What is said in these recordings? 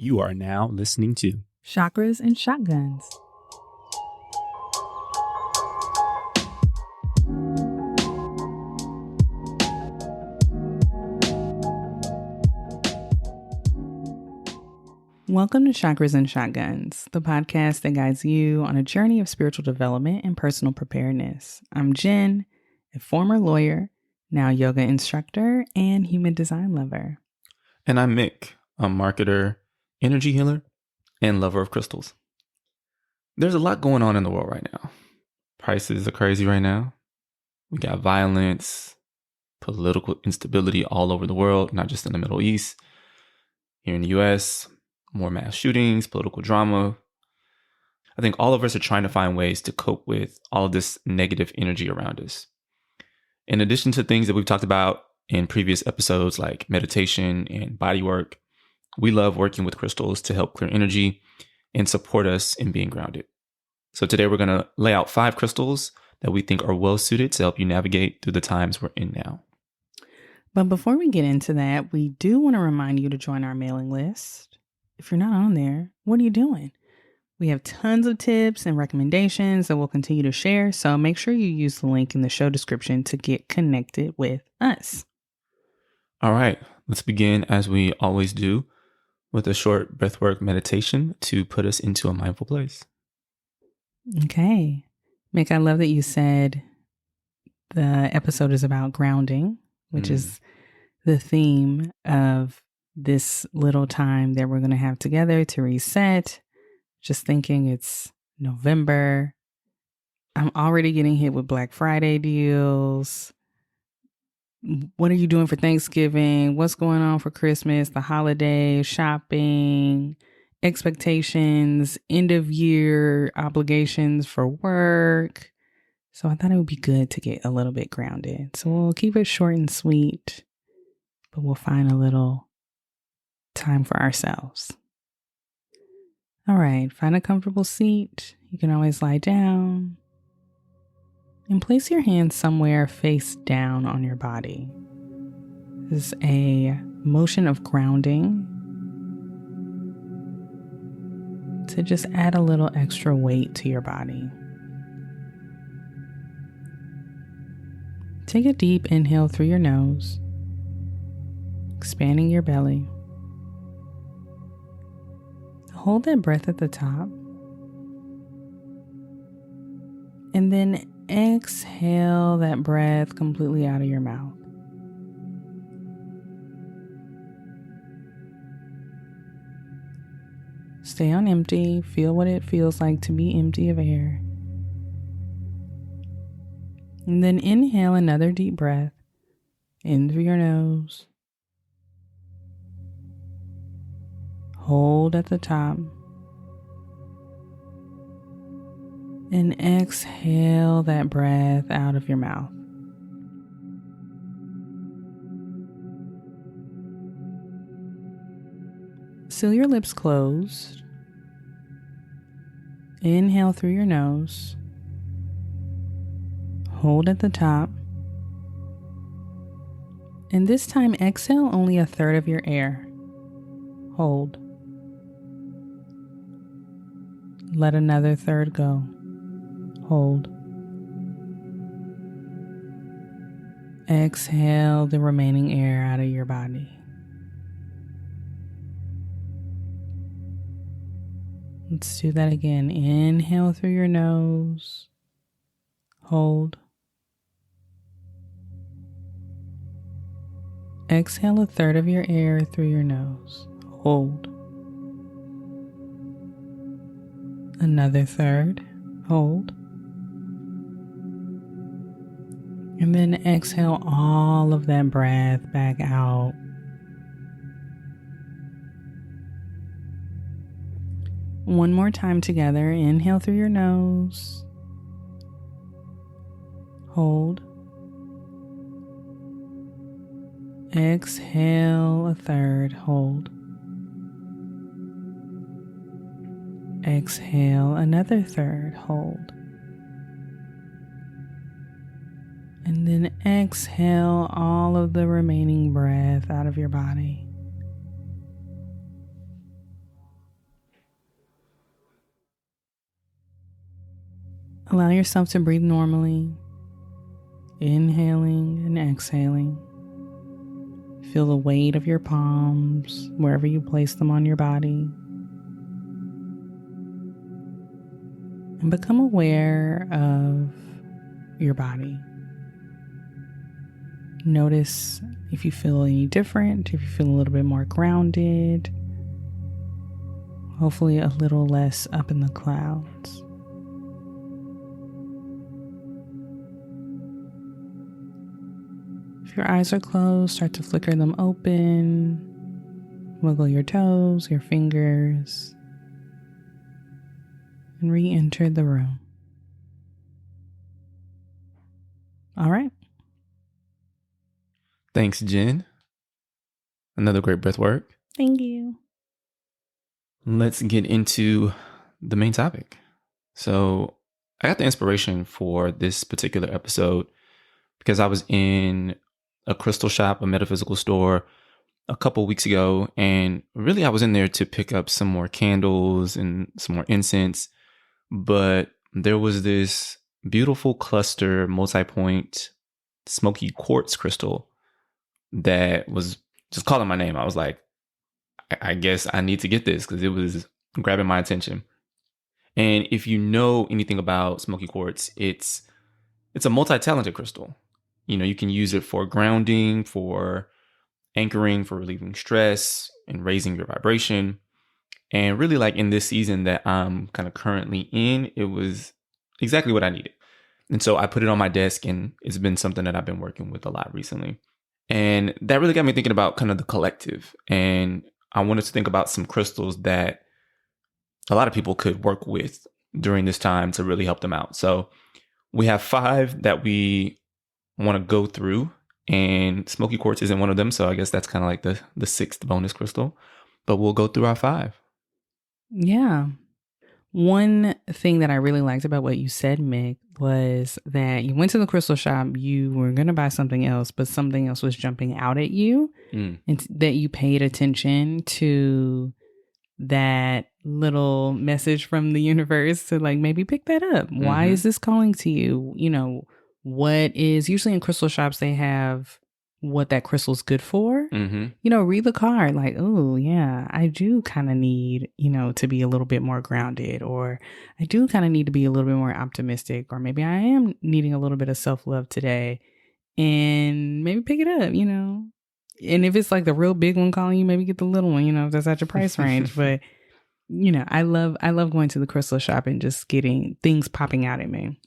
You are now listening to Chakras and Shotguns. Welcome to Chakras and Shotguns, the podcast that guides you on a journey of spiritual development and personal preparedness. I'm Jen, a former lawyer, now yoga instructor, and human design lover. And I'm Mick, a marketer, energy healer, and lover of crystals. There's a lot going on in the world right now. Prices are crazy right now. We got violence, political instability all over the world, not just in the Middle East. Here in the US, more mass shootings, political drama. I think all of us are trying to find ways to cope with all of this negative energy around us. In addition to things that we've talked about in previous episodes like meditation and body work, we love working with crystals to help clear energy and support us in being grounded. So today we're going to lay out 5 crystals that we think are well suited to help you navigate through the times we're in now. But before we get into that, we do want to remind you to join our mailing list. If you're not on there, what are you doing? We have tons of tips and recommendations that we'll continue to share, so make sure you use the link in the show description to get connected with us. All right, let's begin as we always do with a short breathwork meditation to put us into a mindful place. Okay. Mick, I love that you said the episode is about grounding, which is the theme of this little time that we're going to have together to reset. Just thinking it's November. I'm already getting hit with Black Friday deals. What are you doing for Thanksgiving? What's going on for Christmas, the holidays, shopping, expectations, end of year obligations for work. So I thought it would be good to get a little bit grounded. So we'll keep it short and sweet, but we'll find a little time for ourselves. All right, find a comfortable seat. You can always lie down. And place your hands somewhere face down on your body. This is a motion of grounding to just add a little extra weight to your body. Take a deep inhale through your nose, expanding your belly. Hold that breath at the top. And then exhale that breath completely out of your mouth. Stay on empty. Feel what it feels like to be empty of air. And then inhale another deep breath in through your nose. Hold at the top. And exhale that breath out of your mouth. Seal your lips closed. Inhale through your nose. Hold at the top. And this time exhale only a third of your air. Hold. Let another third go. Hold. Exhale the remaining air out of your body. Let's do that again. Inhale through your nose. Hold. Exhale a third of your air through your nose. Hold. Another third. Hold. And then exhale all of that breath back out. One more time together. Inhale through your nose. Hold. Exhale a third. Hold. Exhale another third. Hold. And then exhale all of the remaining breath out of your body. Allow yourself to breathe normally, inhaling and exhaling. Feel the weight of your palms wherever you place them on your body. And become aware of your body. Notice if you feel any different, if you feel a little bit more grounded, hopefully a little less up in the clouds. If your eyes are closed, start to flicker them open. Wiggle your toes, your fingers, and re-enter the room. All right. Thanks, Jen. Another great breath work. Thank you. Let's get into the main topic. So I got the inspiration for this particular episode because I was in a crystal shop, a metaphysical store, a couple weeks ago. And really, I was in there to pick up some more candles and some more incense. But there was this beautiful cluster, multi-point, smoky quartz crystal that was just calling my name. I was like, I guess I need to get this because it was grabbing my attention. And if you know anything about smoky quartz, it's a multi-talented crystal. You know, you can use it for grounding, for anchoring, for relieving stress and raising your vibration. And really, like in this season that I'm kind of currently in, it was exactly what I needed. And so I put it on my desk, and it's been something that I've been working with a lot recently. And that really got me thinking about kind of the collective. And I wanted to think about some crystals that a lot of people could work with during this time to really help them out. So we have 5 that we want to go through, and smoky quartz isn't one of them. So I guess that's kind of like the 6th bonus crystal, but we'll go through our 5. Yeah. One thing that I really liked about what you said, Mick, was that you went to the crystal shop, you were going to buy something else, but something else was jumping out at you, and that you paid attention to that little message from the universe to like maybe pick that up. Why is this calling to you? You know, what is usually in crystal shops, they have what that crystal's good for. You know, read the card like, oh yeah, I do kind of need, you know, to be a little bit more grounded, or I do kind of need to be a little bit more optimistic, or maybe I am needing a little bit of self-love today, and maybe pick it up, you know. And if it's like the real big one calling you, maybe get the little one, you know, if that's at your price range. But you know, I love going to the crystal shop and just getting things popping out at me.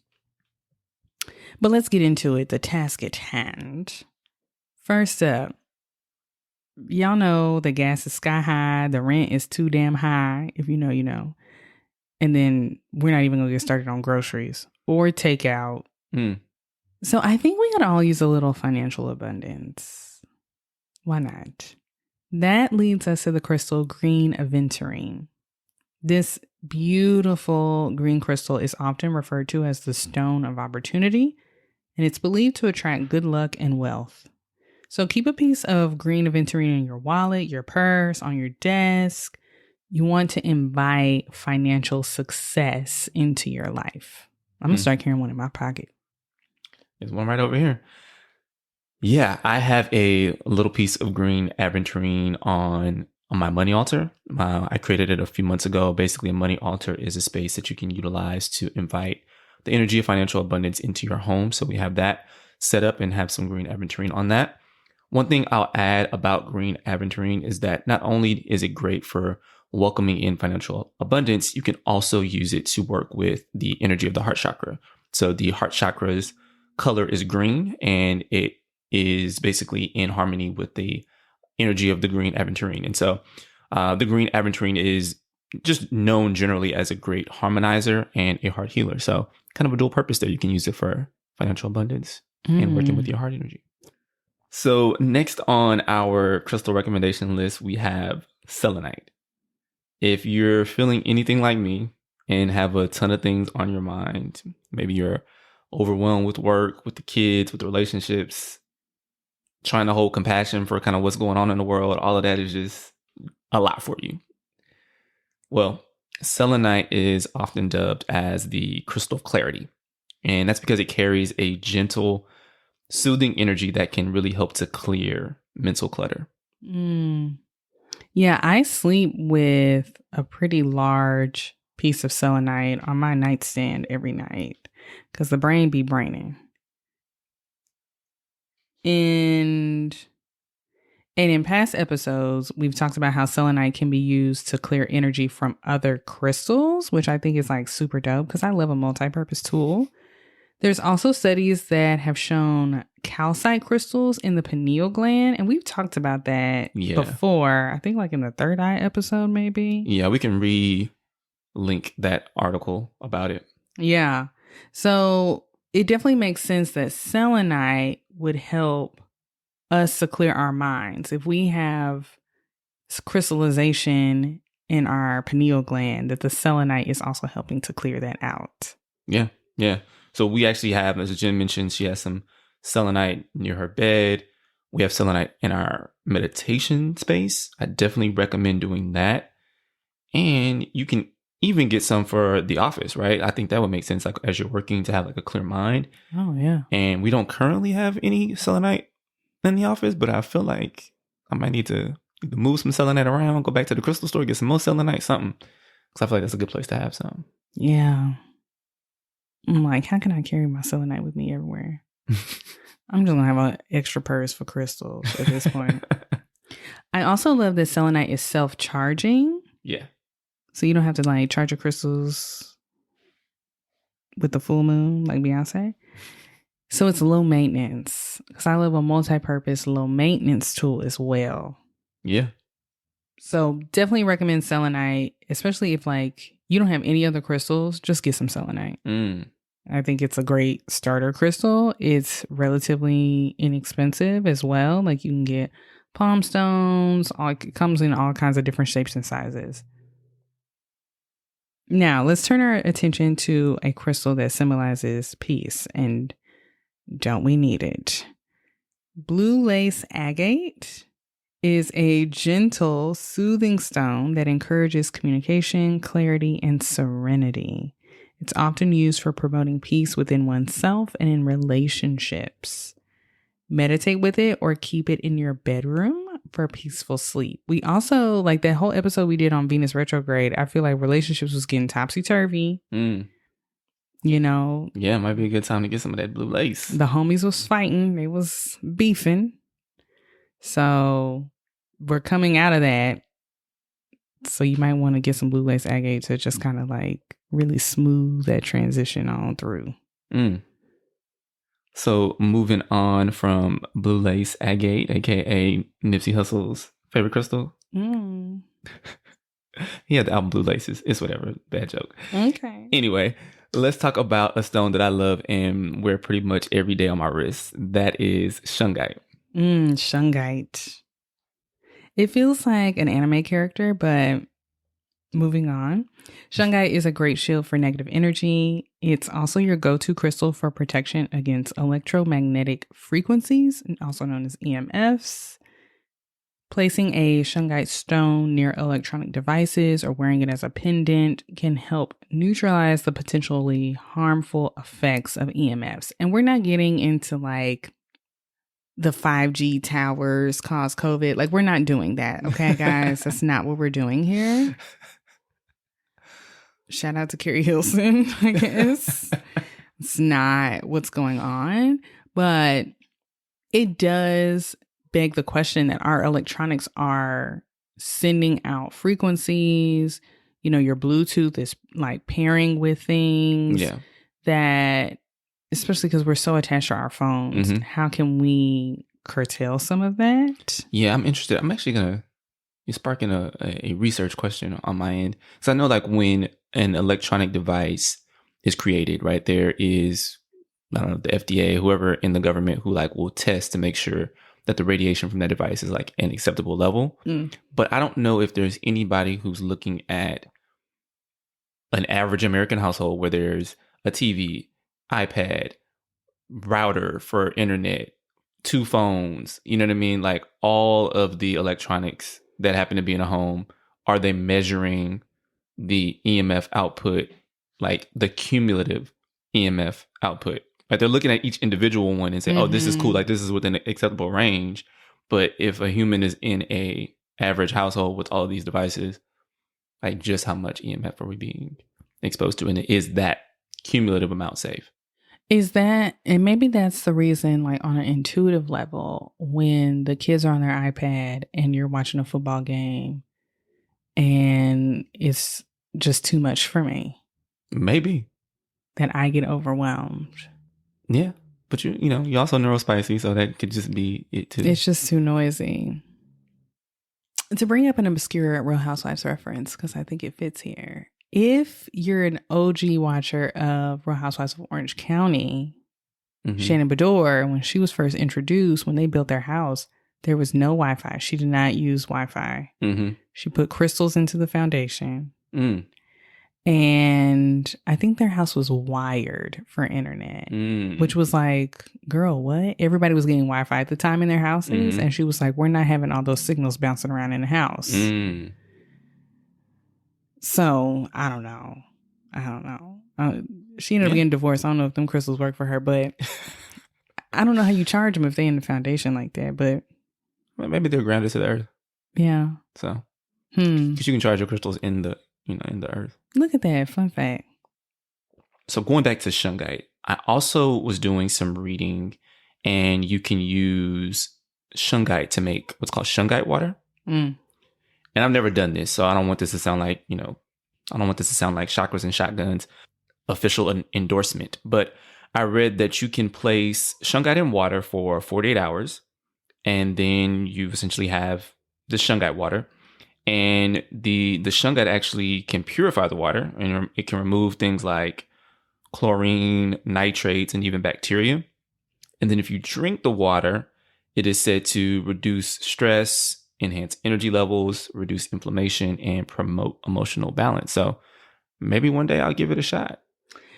But let's get into it. The task at hand. First up, y'all know the gas is sky high. The rent is too damn high. If you know, you know. And then we're not even going to get started on groceries or takeout. So I think we gotta all use a little financial abundance. Why not? That leads us to the crystal green aventurine. This beautiful green crystal is often referred to as the stone of opportunity, and it's believed to attract good luck and wealth. So keep a piece of green aventurine in your wallet, your purse, on your desk. You want to invite financial success into your life. I'm going to start carrying one in my pocket. There's one right over here. Yeah, I have a little piece of green aventurine on my money altar. I created it a few months ago. Basically, a money altar is a space that you can utilize to invite the energy of financial abundance into your home. So we have that set up and have some green aventurine on that. One thing I'll add about green aventurine is that not only is it great for welcoming in financial abundance, you can also use it to work with the energy of the heart chakra. So the heart chakra's color is green, and it is basically in harmony with the energy of the green aventurine. And so the green aventurine is just known generally as a great harmonizer and a heart healer. So kind of a dual purpose there. You can use it for financial abundance and working with your heart energy. So next on our crystal recommendation list, we have selenite. If you're feeling anything like me and have a ton of things on your mind, maybe you're overwhelmed with work, with the kids, with the relationships, trying to hold compassion for kind of what's going on in the world, all of that is just a lot for you. Well, selenite is often dubbed as the crystal of clarity. And that's because it carries a gentle, soothing energy that can really help to clear mental clutter. Yeah, I sleep with a pretty large piece of selenite on my nightstand every night because the brain be braining. And in past episodes, we've talked about how selenite can be used to clear energy from other crystals, which I think is like super dope because I love a multi-purpose tool. There's also studies that have shown calcite crystals in the pineal gland. And we've talked about that before. I think like in the third eye episode, maybe. Yeah, we can re-link that article about it. Yeah. So it definitely makes sense that selenite would help us to clear our minds. If we have crystallization in our pineal gland, that the selenite is also helping to clear that out. Yeah. Yeah. So we actually have, as Jen mentioned, she has some selenite near her bed. We have selenite in our meditation space. I definitely recommend doing that. And you can even get some for the office, right? I think that would make sense, like as you're working, to have like a clear mind. Oh, yeah. And we don't currently have any selenite in the office, but I feel like I might need to move some selenite around, go back to the crystal store, get some more selenite, something. Because I feel like that's a good place to have some. Yeah. I'm like, how can I carry my selenite with me everywhere? I'm just going to have an extra purse for crystals at this point. I also love that selenite is self-charging. Yeah. So you don't have to like charge your crystals with the full moon like Beyonce. So it's low maintenance. Because I love a multi-purpose low maintenance tool as well. Yeah. So definitely recommend selenite, especially if like you don't have any other crystals, just get some selenite. I think it's a great starter crystal. It's relatively inexpensive as well. Like you can get palm stones. It comes in all kinds of different shapes and sizes. Now, let's turn our attention to a crystal that symbolizes peace. And don't we need it? Blue lace agate is a gentle, soothing stone that encourages communication, clarity, and serenity. It's often used for promoting peace within oneself and in relationships. Meditate with it or keep it in your bedroom for peaceful sleep. We also, like that whole episode we did on Venus retrograde, I feel like relationships was getting topsy-turvy. You know? Yeah, it might be a good time to get some of that blue lace. The homies was fighting. They was beefing. So we're coming out of that. So you might want to get some blue lace agate to just kind of like really smooth that transition on through. So moving on from blue lace agate, aka Nipsey Hussle's favorite crystal. He had the album Blue Laces. It's whatever. Bad joke. Okay. Anyway, let's talk about a stone that I love and wear pretty much every day on my wrist. That is shungite. Shungite. It feels like an anime character, but moving on. Shungite is a great shield for negative energy. It's also your go-to crystal for protection against electromagnetic frequencies, also known as EMFs. Placing a shungite stone near electronic devices or wearing it as a pendant can help neutralize the potentially harmful effects of EMFs. And we're not getting into like the 5G towers cause COVID. Like, we're not doing that. Okay, guys? That's not what we're doing here. Shout out to Carrie Hilson, I guess. It's not what's going on. But it does beg the question that our electronics are sending out frequencies. You know, your Bluetooth is like pairing with things that, especially because we're so attached to our phones, how can we curtail some of that? Yeah, I'm interested. I'm actually you're sparking a research question on my end. So I know like when an electronic device is created, right, there is, I don't know, the FDA, whoever in the government who like will test to make sure that the radiation from that device is like an acceptable level. But I don't know if there's anybody who's looking at an average American household where there's a TV, iPad, router for internet, 2 phones, you know what I mean? Like all of the electronics that happen to be in a home, are they measuring the EMF output, like the cumulative EMF output. Like they're looking at each individual one and say, oh, this is cool. Like this is within an acceptable range. But if a human is in a average household with all of these devices, like just how much EMF are we being exposed to? And is that cumulative amount safe? Is that, and maybe that's the reason, like on an intuitive level, when the kids are on their iPad and you're watching a football game and it's just too much for me. Maybe. That I get overwhelmed. Yeah. But you also neurospicy, so that could just be it too. It's just too noisy. To bring up an obscure Real Housewives reference, because I think it fits here. If you're an OG watcher of Real Housewives of Orange County, Shannon Bedore, when she was first introduced, when they built their house, there was no Wi-Fi. She did not use Wi-Fi. She put crystals into the foundation. And I think their house was wired for internet, which was like, girl, what? Everybody was getting Wi-Fi at the time in their houses. And she was like, we're not having all those signals bouncing around in the house. So I don't know. She ended up getting divorced. I don't know if them crystals work for her, but I don't know how you charge them if they in the foundation like that. But maybe they're grounded to the earth. Yeah. So, because you can charge your crystals in the in the earth. Look at that. Fun fact. So going back to shungite, I also was doing some reading, and you can use shungite to make what's called shungite water. And I've never done this, so I don't want this to sound like, I don't want this to sound like Chakras and Shotguns official endorsement. But I read that you can place shungite in water for 48 hours, and then you essentially have the shungite water. And the shungite actually can purify the water, and it can remove things like chlorine, nitrates, and even bacteria. And then if you drink the water, it is said to reduce stress, enhance energy levels, reduce inflammation, and promote emotional balance. So maybe one day I'll give it a shot.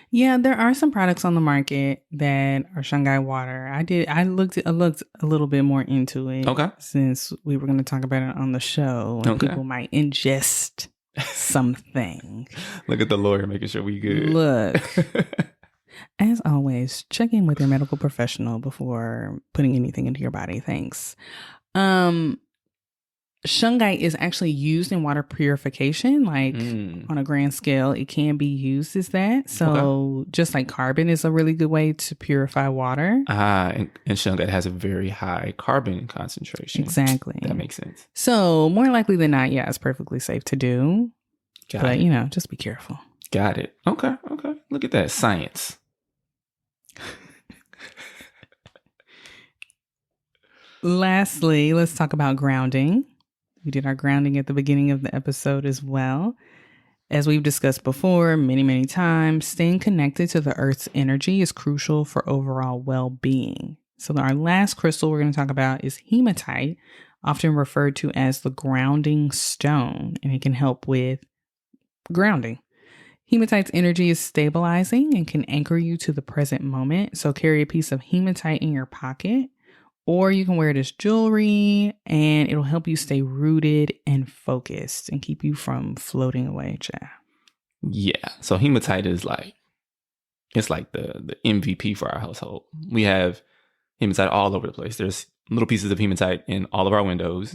Yeah, there are some products on the market that are shungite water. I looked a little bit more into it. Okay. Since we were going to talk about it on the show, and people might ingest something. Look at the lawyer making sure we good. Look. As always, check in with your medical professional before putting anything into your body. Thanks. Shungite is actually used in water purification, like on a grand scale. It can be used as that. So just like carbon is a really good way to purify water. And shungite has a very high carbon concentration. Exactly. That makes sense. So more likely than not, yeah, it's perfectly safe to do. But just be careful. Got it. Okay. Look at that. Science. Lastly, let's talk about grounding. We did our grounding at the beginning of the episode as well. As we've discussed before many, many times, staying connected to the Earth's energy is crucial for overall well-being. So our last crystal we're going to talk about is hematite, often referred to as the grounding stone, and it can help with grounding. Hematite's energy is stabilizing and can anchor you to the present moment. So carry a piece of hematite in your pocket, or you can wear it as jewelry, and it'll help you stay rooted and focused and keep you from floating away, child. Yeah. So hematite is it's like the MVP for our household. We have hematite all over the place. There's little pieces of hematite in all of our windows.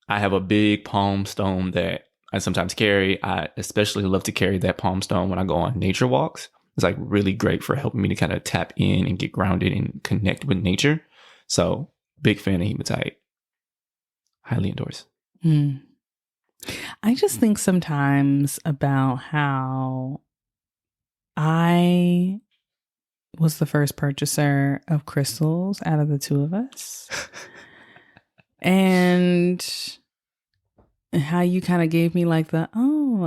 I have a big palm stone that I sometimes carry. I especially love to carry that palm stone when I go on nature walks. It's like really great for helping me to kind of tap in and get grounded and connect with nature. So big fan of hematite. Highly endorse. I just think sometimes about how I was the first purchaser of crystals out of the two of us. And how you kind of gave me like a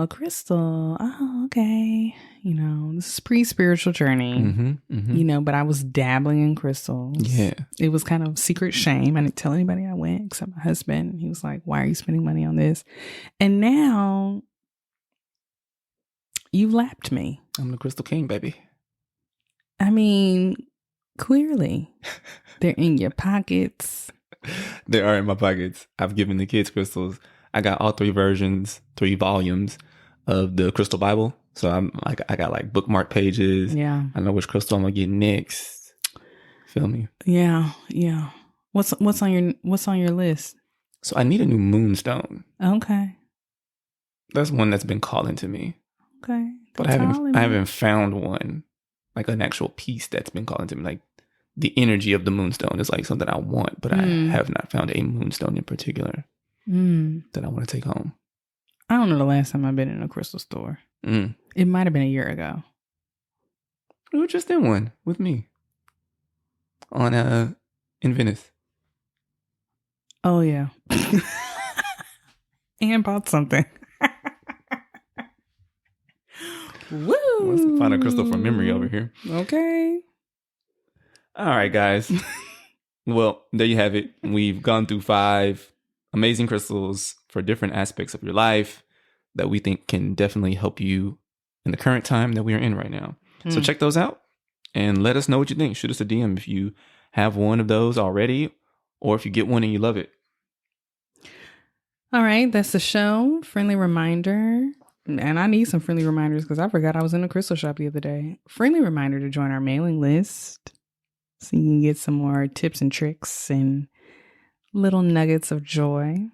crystal. Oh, okay. This is pre-spiritual journey, but I was dabbling in crystals. Yeah. It was kind of secret shame. I didn't tell anybody I went except my husband. He was like, why are you spending money on this? And now you've lapped me. I'm the crystal king, baby. I mean, clearly they're in your pockets. They are in my pockets. I've given the kids crystals. I got all 3 volumes of the Crystal Bible. So I got like bookmark pages. Yeah. I know which crystal I'm gonna get next. Feel me? Yeah. Yeah. What's on your list? So I need a new moonstone. Okay. That's one that's been calling to me. Okay. But I haven't found one, like an actual piece that's been calling to me. Like the energy of the moonstone is like something I want, but I have not found a moonstone in particular that I want to take home. I don't know the last time I've been in a crystal store. It might have been a year ago. We were just in one with me on in Venice. Oh yeah. And bought something. Woo! Let's find a crystal from memory over here. Okay. All right, guys. Well, there you have it. We've gone through 5 amazing crystals for different aspects of your life that we think can definitely help you in the current time that we are in right now. So check those out and let us know what you think. Shoot us a DM if you have one of those already or if you get one and you love it. All right, that's the show. Friendly reminder. And I need some friendly reminders because I forgot I was in a crystal shop the other day. Friendly reminder to join our mailing list so you can get some more tips and tricks and little nuggets of joy.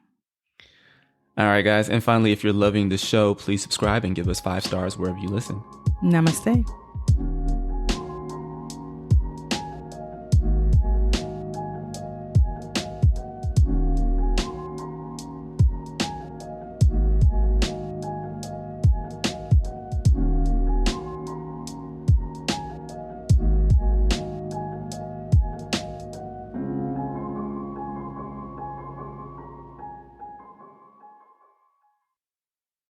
All right, guys. And finally, if you're loving the show, please subscribe and give us 5 stars wherever you listen. Namaste.